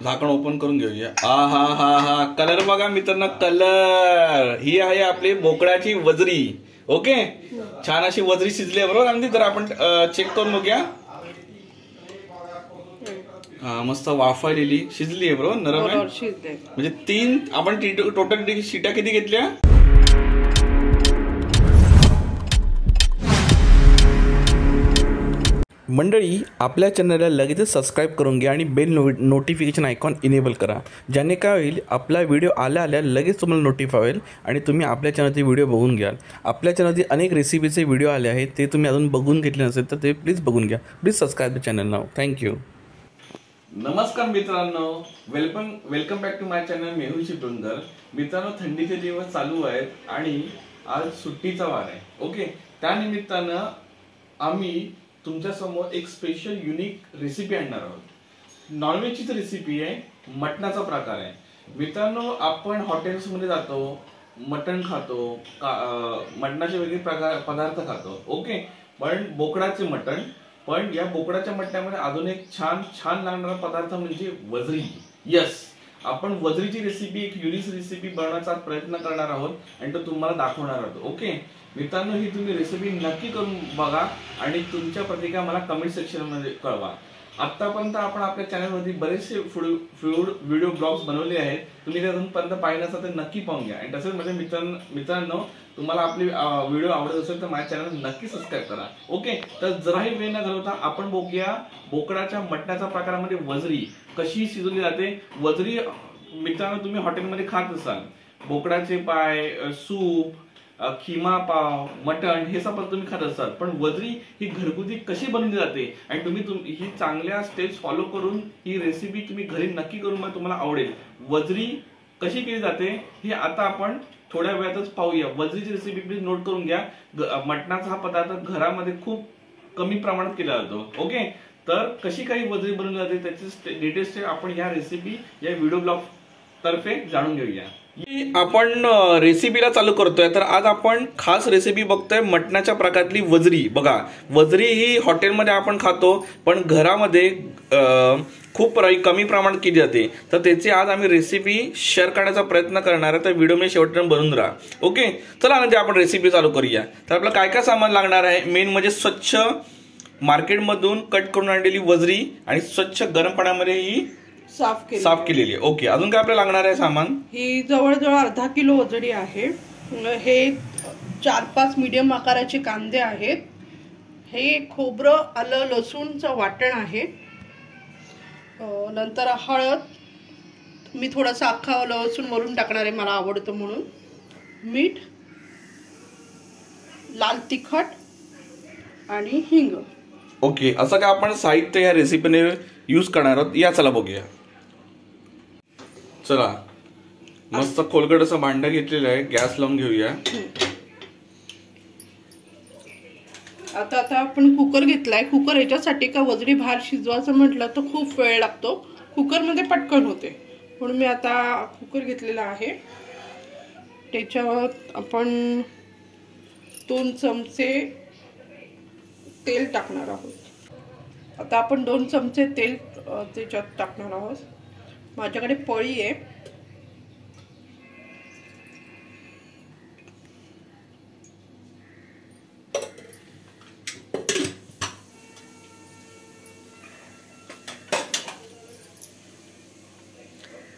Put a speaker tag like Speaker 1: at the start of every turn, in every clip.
Speaker 1: झाकण ओपन करून घेऊया। हा हा हा कलर बघा मित्रांनो, कलर ही आहे आपली बोकडाची वजरी। ओके, छान अशी वजरी शिजली आहे बरोबर आंधी। तर आपण चेक करून बघूया। हा मस्त वाफायलेली शिजली आहे बरोबर, नरम आहे म्हणजे 3 आपण टोटल शिट्या किती घेतल्या? मंडळी, आपल्या चॅनलला लगेचच सबस्क्राईब करून घ्या आणि बेल नोटिफिकेशन आयकॉन इनेबल करा, ज्याने काय होईल आपला व्हिडिओ आल्या लगेच तुम्हाला नोटिफाय होईल आणि तुम्ही आपल्या चॅनलचे व्हिडिओ बघून घ्याल। आपल्या चॅनलवरती अनेक रेसिपीचे व्हिडिओ आले आहेत, ते तुम्ही अजून बघून घेतले नसेल तर ते प्लीज बघून घ्या। प्लीज सबस्क्राईब द चॅनल नाव। थँक्यू। नमस्कार मित्रांनो, welcome back to my channel Mehul Chiplunkar. मित्रांनो, थंडीचे दिवस चालू आहेत आणि आज सुट्टीचा वार आहे। ओके, त्यानिमित्तानं आम्ही तुमच्या समोर एक स्पेशल युनिक रेसिपी आणणार आहोत। नॉनव्हेजची रेसिपी आहे, मटणाचा प्रकार आहे। मित्रांनो, आपण हॉटेल्स मध्ये जातो, मटण खातो, मटणाचे वेगळे पदार्थ खातो। ओके, पण बोकडाचे मटण, पण या बोकडाच्या मटणामध्ये अजून एक छान लागणारा पदार्थ म्हणजे वजरी। यस, आपण वजरीची रेसिपी, एक युनिक रेसिपी बनवण्याचा प्रयत्न करणार आहोत आणि तो तुम्हाला दाखवणार आहोत। ओके मित्रांनो, ही तुम्ही रेसिपी नक्की करून बघा आणि तुमच्या प्रतिक्रिया मला कमेंट सेक्शन मध्ये कळवा। आतापर्यंत आपण आपल्या चॅनलवरती बरेचसे फूड व्हिडिओ ब्लॉग्स बनवले आहेत, तुम्ही ते अजूनपर्यंत पाहिले नसेल तर नक्की पाहून घ्या। आणि तसेच माझ्या मित्रांनो, तुम्हाला आपले व्हिडिओ आवडत असेल तर माझ्या चॅनल नक्की सबस्क्राईब करा। ओके, तर जराही वेळ न घालवता आपण बघूया बोकडाच्या मटणाच्या प्रकारामध्ये वजरी कशी शिजवली जाते। वजरी मित्रांनो तुम्ही हॉटेलमध्ये खात असाल, बोकडाचे पाय, सूप, खिमा पाव, मटण हे सगळं तुम्ही खात असाल, पण वजरी ही घरगुती कशी बनवली जाते आणि तुम्ही ही चांगल्या स्टेप्स फॉलो करून ही रेसिपी तुम्ही घरी नक्की करून मग तुम्हाला आवडेल। वजरी कशी केली जाते हे आता आपण थोड्या वेळातच पाहूया। वजरीची रेसिपी प्लीज नोट करून घ्या। मटणाचा हा पदार्थ घरामध्ये खूप कमी प्रमाणात केला जातो। ओके, तर कशी काही वजरी बनवली जाते त्याची डिटेल्स आपण या रेसिपी या व्हिडिओ ब्लॉग तर्फे जाणून घेऊया। आपण रेसिपीला चालू करतोय, तर आज आपण खास रेसिपी बघतोय मटणाच्या प्रकारातली वजरी। बघा, वजरी ही हॉटेलमध्ये आपण खातो, पण घरामध्ये खूप कमी प्रमाणात केली जाते। तर त्याची आज आम्ही रेसिपी शेअर करण्याचा प्रयत्न करणार आहे, तर व्हिडिओ मी शेवटपर्यंत बनवून राहा। ओके, चला म्हणजे आपण रेसिपी चालू करूया। तर आपल्याला काय काय सामान लागणार आहे, मेन म्हणजे स्वच्छ मार्केटमधून कट करून आणलेली वजरी आणि स्वच्छ गरम पाण्यामध्ये ही साफ केलेली आहे। ओके, अजून काय आपल्याला लागणार आहे सामान?
Speaker 2: ही जवळजवळ अर्धा किलो वजरी आहे। हे 4-5 मीडियम आकाराचे कांदे आहेत। हे खोबरं, आलं, लसूणचं वाटण आहे। नंतर हळद, मी थोडासा अख्खा लसूण वरून टाकणार आहे, मला आवडतं म्हणून। मीठ, लाल तिखट आणि हिंग।
Speaker 1: ओके, असं काय आपण साहित्य या रेसिपीने यूज करणार आहोत, या चला बघूया। चला, मस्त खोलगट असं भांडं घेतलेलं आहे, गॅस लावून घेऊया।
Speaker 2: आता आपण कुकर घेतलाय। कुकर याच्यासाठी का वजरी भात शिजवायचं म्हटलं तर खूप वेळ लागतो, कुकर मध्ये पटकन होते, म्हणून मी आता कुकर घेतलेला आहे। त्याच्यात आपण 2 चमचे तेल टाकणार आहोत। आता आपण 2 चमचे तेल त्याच्यात टाकणार आहोत। माझ्याकडे पळी आहे।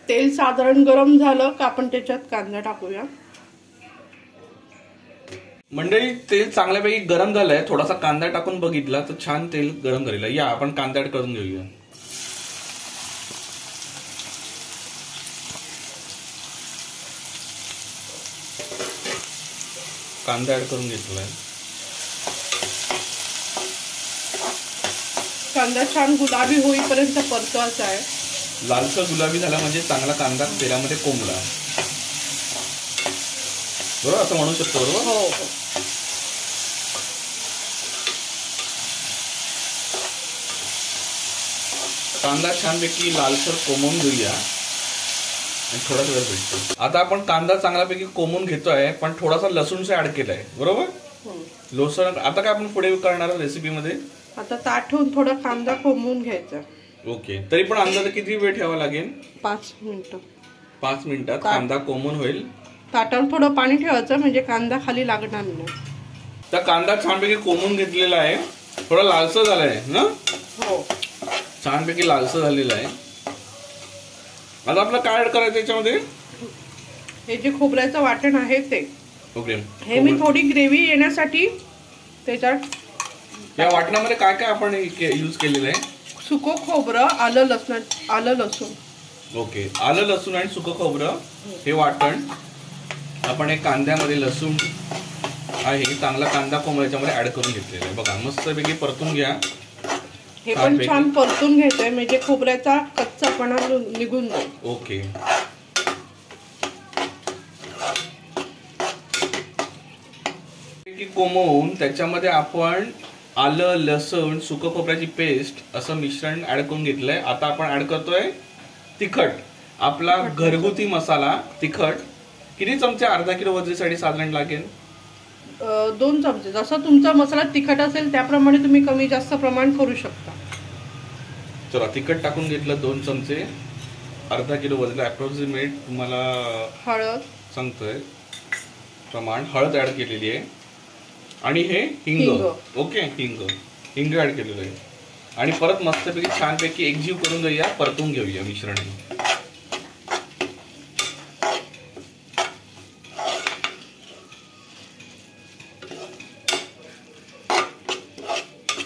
Speaker 2: तेल साधारण गरम झालं का आपण त्याच्यात कांदा टाकूया।
Speaker 1: मंडळी, तेल चांगल्यापैकी गरम झालंय, थोडासा कांदा टाकून बघितला तर छान तेल गरम झालेलं आहे। या आपण कांदा ऍड करून घेऊया। कांदा ऍड करून घेतलाय।
Speaker 2: कांदा छान गुलाबी होईपर्यंत परतवायचा आहे।
Speaker 1: लालसर गुलाबी झाला म्हणजे चांगला कांदा तेलामध्ये कोंबला, बरोबर असं म्हणू शकतो, बरोबर?
Speaker 2: हो।
Speaker 1: कांदा छानपैकी लालसर कोंबून घेऊया आणि थोडा वेळ भेटतो। आता आपण कांदा चांगल्यापैकी कोंबून घेतोय, पण थोडासा लसूणचा ऍड केलाय, बरोबर? लसूण आता काय आपण पुढे करणार रेसिपी मध्ये?
Speaker 2: आता ताट ठेवून थोडा कांदा कोंबून घ्यायचा।
Speaker 1: ओके, तरी पण अंदाजे किती वेळ ठेवावा लागेल?
Speaker 2: 5 मिनिटं.
Speaker 1: 5 मिनिटात कांदा कोमून होईल.
Speaker 2: ताटावर थोडं पाणी ठेवायचं म्हणजे कांदा खाली लागणार नाही.
Speaker 1: तर कांदा छानपैकी कोमून घेतलेला आहे, थोडा लालसर झालाय ना?
Speaker 2: हो,
Speaker 1: छानपैकी लालसर झालेला आहे. आता आपलं काय ऍड करायचं याच्यामध्ये?
Speaker 2: हे जे खोबऱ्याचं वाटण आहे ते.
Speaker 1: ओके,
Speaker 2: हे मी थोडी ग्रेव्ही येण्यासाठी त्याच्यात
Speaker 1: या वाटणामध्ये काय काय आपण यूज केलेलं आहे?
Speaker 2: सुकं खोबरं, आलं लसूण.
Speaker 1: ओके, आलं लसूण आणि सुकं खोबरं हे वाटण आपण एक कांद्यामध्ये लसूण आहे चांगला कांदा कोंबडा याच्यामध्ये ऍड करून घेतलेला आहे. बघा मस्तपैकी परतून घ्या.
Speaker 2: हे पण छान परतून घ्यायचंय म्हणजे खोबऱ्याचा कच्चापणा निघून जाईल.
Speaker 1: ओके, कोमवून त्याच्यामध्ये आपण आलं लसूण सुकं खोबऱ्याची पेस्ट असं मिश्रण ऍड करून घेतलंय. आता आपण ऍड करतोय तिखट, आपला घरगुती मसाला तिखट. किती चमचे? अर्धा किलो वजरीसाठी साधारण लागेल
Speaker 2: 2 चमचे. जसा तुमचा मसाला तिखट असेल त्याप्रमाणे तुम्ही कमी जास्त प्रमाण करू शकता.
Speaker 1: चला, तिखट टाकून घेतलं 2 चमचे. अर्धा किलो वजरी अप्रॉक्सिमेट तुम्हाला
Speaker 2: हळद
Speaker 1: सांगतोय प्रमाण. हळद ऍड केलेली आहे आणि हे हिंग. ओके, हिंग ऍड केलेलं आहे आणि परत मस्तपैकी छानपैकी एकजीव करून घेऊया, परतून घेऊया मिश्रण.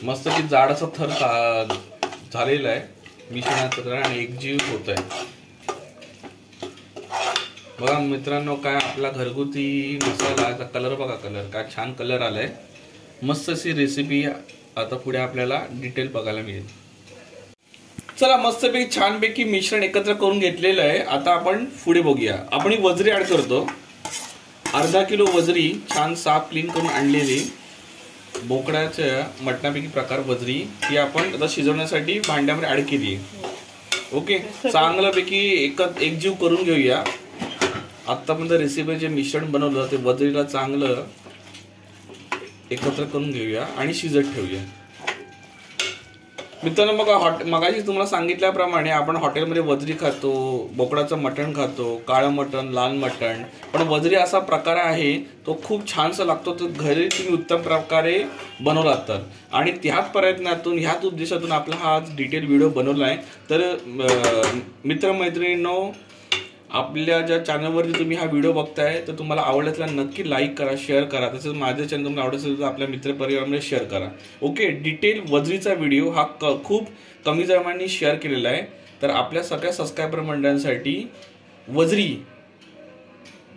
Speaker 1: मस्तपैकी जाड असं थर झालेला आहे मिश्रणाचं आणि एकजीव होत आहे. बघा मित्रांनो, काय आपला घरगुती मसालाचा कलर बघा, कलर काय छान कलर आलाय. मस्त अशी रेसिपी आता पुढे आपल्याला डिटेल बघायला मिळेल. चला, मस्तपैकी छानपैकी मिश्रण एकत्र करून घेतलेलं आहे. आता आपण पुढे बघूया. आपण ही वजरी ऍड करतो. अर्धा किलो वजरी छान साफ क्लीन करून आणलेली बोकडाच्या मटणापैकी प्रकार वजरी ही आपण आता शिजवण्यासाठी भांड्यामध्ये ऍड केली. ओके, चांगल्यापैकी एकजीव करून घेऊया. आतापर्यंत रेसिपी जे मिश्रण बनवलं ते वजरीला चांगलं एकत्र करून घेऊया आणि शिजत ठेवूया. मित्रांनो, मगाशी तुम्हाला सांगितल्याप्रमाणे आपण हॉटेलमध्ये वजरी खातो, बोकडाचं मटण खातो, काळं मटण, लाल मटण. पण वजरी असा प्रकार आहे तो खूप छानसा लागतो. तो घरी तुम्ही उत्तम प्रकारे बनवला तर आणि त्याच प्रयत्नातून ह्याच उद्देशातून आपला हा डिटेल व्हिडिओ बनवला आहे. तर मित्रमैत्रिणींनो, आपल्या ज्या चॅनलवरती तुम्ही हा व्हिडिओ बघताय तर तुम्हाला आवडला नक्की लाईक करा, शेअर करा. तसंच माझ्या चॅनल तुम्हाला आवडत असेल तर आपल्या मित्रपरिवारामध्ये शेअर करा. ओके, डिटेल वजरीचा व्हिडिओ हा खूप कमी जणांनी शेअर केलेला आहे. तर आपल्या सगळ्या सबस्क्रायबर मंडळांसाठी वजरी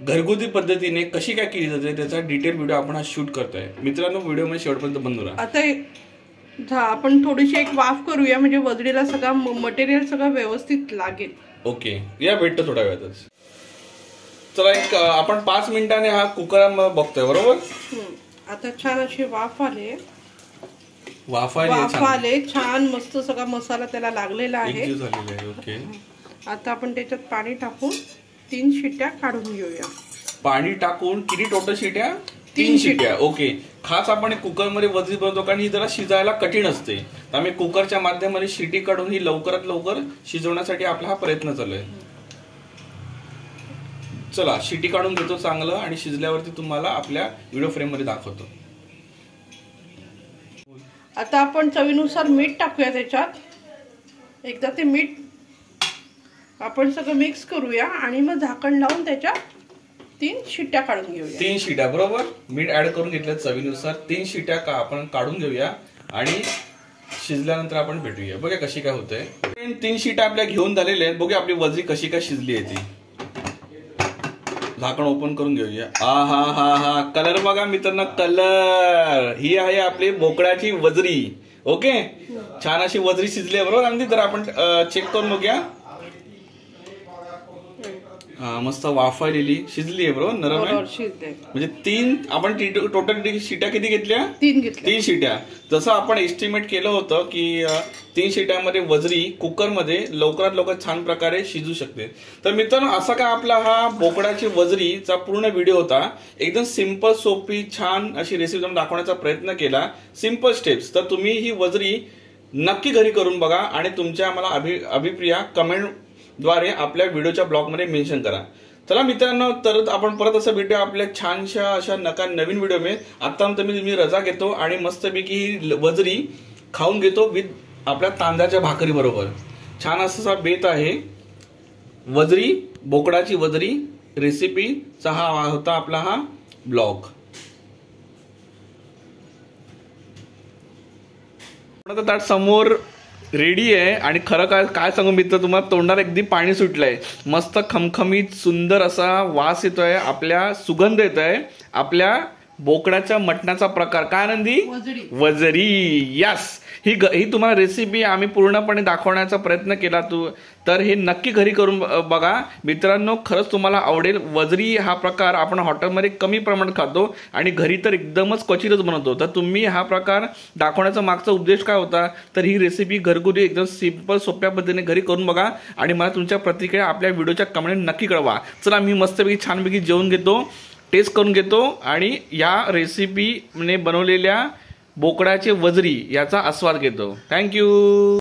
Speaker 1: घरगुती पद्धतीने कशी काय केली जाते त्याचा डिटेल व्हिडिओ आपण हा शूट करतोय. मित्रांनो, व्हिडिओ मध्ये शेवटपर्यंत बंद राहा.
Speaker 2: आता आपण थोडीशी एक वाफ करूया म्हणजे वजरीला सगळं मटेरियल सगळं व्यवस्थित लागेल.
Speaker 1: ओके, या भेटतं थोड्या वेळातच. चला, एक आपण 5 मिनिटांनी हा कुकर बघतोय बरोबर.
Speaker 2: आता छान अशी वाफ आले, छान मस्त सगळा मसाला त्याला लागलेला आहे.
Speaker 1: ओके,
Speaker 2: आता आपण त्याच्यात पाणी टाकून 3 शिट्ट्या काढून घेऊया.
Speaker 1: पाणी टाकून किती टोटल शिट्ट्या? 3 शिट्ट्या. ओके, खास आपण कुकर मध्ये वजरी बनवतो कारण ही जरा शिजायला कठीण असते. त्यामुळे कुकरच्या माध्यमाने शिटी काढून ही लवकरात लवकर शिजवण्यासाठी आपला हा प्रयत्न चालू आहे. चला, शिटी काढून घेतो चांगलं आणि शिजल्यावरती तुम्हाला आपल्या व्हिडिओ फ्रेम मध्ये दाखवतो.
Speaker 2: आता आपण चवीनुसार मीठ टाकूया त्याच्यात. एकदा ते मीठ आपण सगळं मिक्स करूया आणि मग झाकण लावून त्याच्यात 3 शिट्ट्या काढून घेऊया.
Speaker 1: 3 शिट्ट्या बरोबर. मीठ ऍड करून घेतल्या चवीनुसार. 3 शिट्ट्या आपण काढून घेऊया आणि शिजल्यानंतर आपण भेटूया. बघा कशी काय होतंय. 3 शिट्ट्या आपल्या घेऊन झालेल्या आहेत. बघूया आपली वजरी कशी काय शिजली आहे ती. झाकण ओपन करून घेऊया. हा कलर बघा मित्रांनो, कलर ही आहे आपली बोकडाची वजरी. ओके, छान अशी वजरी शिजली आहे बरोबर. आणि तर आपण चेक करून बघूया. हा, मस्त वाफायलेली शिजली आहे बरोबर, नरम आहे म्हणजे. 3 आपण टोटल शिट्या किती घेतल्या? 3 शिट्या. जसं आपण एस्टिमेट केलं होतं की 3 शिट्यामध्ये वजरी कुकरमध्ये लवकरात लवकर छान प्रकारे शिजू शकते. तर मित्रांनो, असा काय आपला हा बोकडाची वजरीचा पूर्ण व्हिडिओ होता. एकदम सिंपल सोपी छान अशी रेसिपी दाखवण्याचा प्रयत्न केला. Simple steps. तर तुम्ही ही वजरी नक्की घरी करून बघा आणि तुमच्या आम्हाला अभिप्राय कमेंटद्वारे आपल्या व्हिडिओच्या ब्लॉगमध्ये मेन्शन करा. चला मित्रांनो, तर आपण परत असं भेटूया आपल्या छानशा अशा नवीन व्हिडिओ मध्ये. आता मी रजा घेतो आणि मस्तपैकी ही वजरी खाऊन घेतो विथ आपल्या तांदळाच्या भाकरी बरोबर. छान असा बेत आहे वजरी, बोकडाची वजरी रेसिपीचा हा होता आपला हा ब्लॉग. ताट समोर रेडी आहे आणि खरं काय सांगू मित्र, तुम्हाला तोंडाला अगदी पाणी सुटलंय. मस्त खमखमीत सुंदर असा वास येतोय, आपल्या सुगंध येतोय आपल्या बोकडाच्या मटणाचा प्रकार. काय नंदी? वजरी. यस, ही तुम्हाला रेसिपी आम्ही पूर्णपणे दाखवण्याचा प्रयत्न केला. तर हे नक्की घरी करून बघा मित्रांनो, खरंच तुम्हाला आवडेल. वजरी हा प्रकार आपण हॉटेलमध्ये कमी प्रमाणात खातो आणि घरी तर एकदमच क्वचितच बनवतो. तर तुम्ही हा प्रकार दाखवण्याचा मागचा उद्देश काय होता, तर ही रेसिपी घरगुती एकदम सिंपल सोप्या पद्धतीने घरी करून बघा आणि मला तुमच्या प्रतिक्रिया आपल्या व्हिडिओच्या कमेंट नक्की कळवा. चला, मी मस्तपैकी छानपैकी जेवून घेतो, टेस्ट करून घेतो आणि या रेसिपीने बनवलेल्या बोकडाचे वजरी याचा आस्वाद घेतो. थँक्यू.